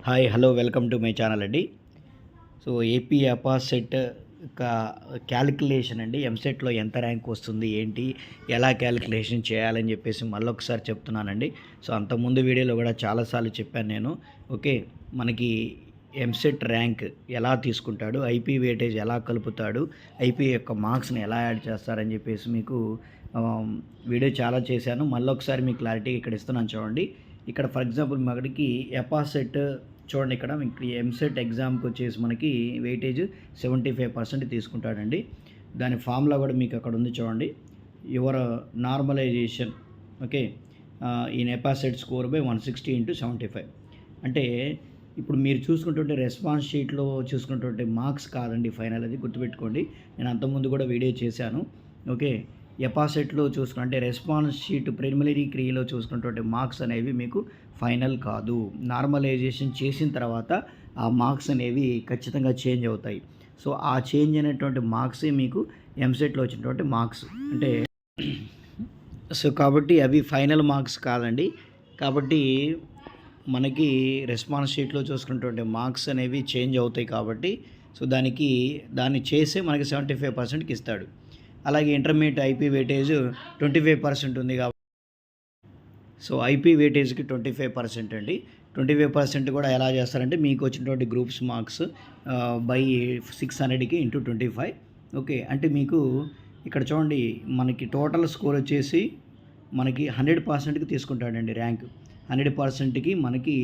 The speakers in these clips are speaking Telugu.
Hi hello welcome to my channel అండి. సో ఏపీ అపాసెట్ క్యాలిక్యులేషన్ అండి. ఎంసెట్లో ఎంత ర్యాంక్ వస్తుంది ఏంటి, ఎలా క్యాలిక్యులేషన్ చేయాలని చెప్పేసి మళ్ళొకసారి చెప్తున్నానండి. సో అంతకుముందు వీడియోలో కూడా చాలాసార్లు చెప్పాను నేను. ఓకే, మనకి ఎంసెట్ ర్యాంక్ ఎలా తీసుకుంటాడు, ఐపీ వెయిటేజ్ ఎలా కలుపుతాడు, ఐపీ యొక్క మార్క్స్ని ఎలా యాడ్ చేస్తారని చెప్పేసి మీకు వీడియో చాలా చేశాను. మళ్ళొకసారి మీకు క్లారిటీ ఇక్కడ ఇస్తున్నాను చూడండి. ఇక్కడ ఫర్ ఎగ్జాంపుల్ మనకి అపాసెట్ చూడండి, ఇక్కడ మీకు ఎంసెట్ ఎగ్జామ్కి వచ్చేసి మనకి వెయిటేజ్ 75% తీసుకుంటాడండి. దాని ఫార్ములా కూడా మీకు అక్కడ ఉంది చూడండి. యువర్ నార్మలైజేషన్ ఓకే ఈయన అపాసెట్ స్కోర్ బై 160 × 75 అంటే ఇప్పుడు మీరు చూసుకుంటుంటే రెస్పాన్స్ షీట్లో చూసుకున్నటువంటి మార్క్స్ కాదండి ఫైనల్, అది గుర్తుపెట్టుకోండి. నేను అంతకుముందు కూడా వీడియో చేశాను. ఓకే, ఎపాసెట్లో చూసుకుంటే రెస్పాన్స్ షీట్ ప్రిలిమినరీ క్రియలో చూసుకున్నటువంటి మార్క్స్ అనేవి మీకు ఫైనల్ కాదు. నార్మలైజేషన్ చేసిన తర్వాత ఆ మార్క్స్ అనేవి ఖచ్చితంగా చేంజ్ అవుతాయి. సో ఆ చేంజ్ అయినటువంటి మార్క్సే మీకు ఎంసెట్లో వచ్చినటువంటి మార్క్స్ అంటే సో కాబట్టి అవి ఫైనల్ మార్క్స్ కాదండి. కాబట్టి మనకి రెస్పాన్స్ షీట్లో చూసుకున్నటువంటి మార్క్స్ అనేవి చేంజ్ అవుతాయి. కాబట్టి సో దాన్ని చేసే మనకి 75%కి ఇస్తాడు. అలాగే ఇంటర్మీడియట్ ఐపీ వెయిటేజ్ 25% ఉంది కాబట్టి సో ఐపీ వెయిటేజ్కి 25% అండి. 25% కూడా ఎలా చేస్తారంటే మీకు వచ్చినటువంటి గ్రూప్స్ మార్క్స్ బై 600కి × 25. ఓకే, అంటే మీకు ఇక్కడ చూడండి మనకి టోటల్ స్కోర్ వచ్చేసి మనకి 100%కి తీసుకుంటాడండి ర్యాంక్. 100%కి మనకి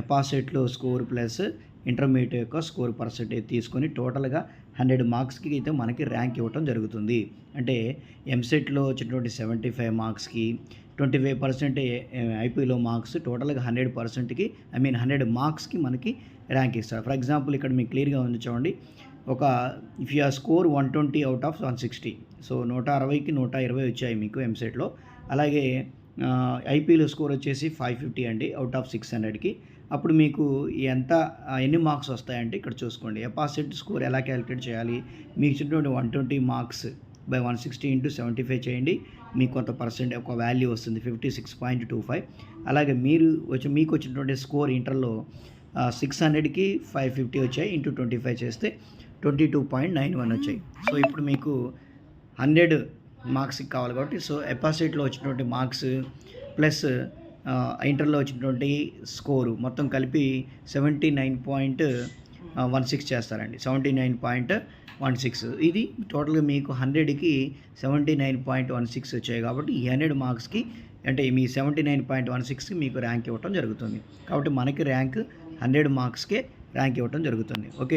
ఎపాసెట్లో స్కోర్ ప్లస్ ఇంటర్మీడియట్ యొక్క స్కోర్ పర్సెంటేజ్ తీసుకొని టోటల్గా 100 మార్క్స్కి అయితే మనకి ర్యాంక్ ఇవ్వటం జరుగుతుంది. అంటే ఎంసెట్లో వచ్చినటువంటి 75 మార్క్స్కి 25% ఐపీలో మార్క్స్ టోటల్గా 100%కి 100 మార్క్స్కి మనకి ర్యాంక్ ఇస్తారు. ఫర్ ఎగ్జాంపుల్ ఇక్కడ మీకు క్లియర్గా ఉంది చూడండి. If you score 120 out of 160, so 160కి 120 వచ్చాయి మీకు ఎంసెట్లో. అలాగే ఐపీలో స్కోర్ వచ్చేసి 550 అండి అవుట్ ఆఫ్ 600కి. అప్పుడు మీకు ఎన్ని మార్క్స్ వస్తాయంటే ఇక్కడ చూసుకోండి. ఎపాసెట్ స్కోర్ ఎలా క్యాలిక్యులేట్ చేయాలి, మీకు ఇచ్చినటువంటి 120 మార్క్స్ బై 160 × 75 చేయండి. మీకు కొంత పర్సెంట్ ఒక వాల్యూ వస్తుంది 56.25. అలాగే మీకు వచ్చినటువంటి స్కోర్ ఇంటర్లో 600కి 550 వచ్చాయి, × 25 చేస్తే 22.91 వచ్చాయి. సో ఇప్పుడు మీకు 100 మార్క్స్కి కావాలి కాబట్టి సో ఎపాసెట్లో వచ్చినటువంటి మార్క్స్ ప్లస్ ఇంటర్లో వచ్చినటువంటి స్కోరు మొత్తం కలిపి 79.16 చేస్తారండి. 79.16 ఇది టోటల్గా మీకు 100కి 79.16 వచ్చాయి. కాబట్టి ఈ 100 మార్క్స్కి అంటే మీ 79.16కి మీకు ర్యాంక్ ఇవ్వటం జరుగుతుంది. కాబట్టి మనకి ర్యాంక్ 100 మార్క్స్కే ర్యాంక్ ఇవ్వటం జరుగుతుంది. ఓకే.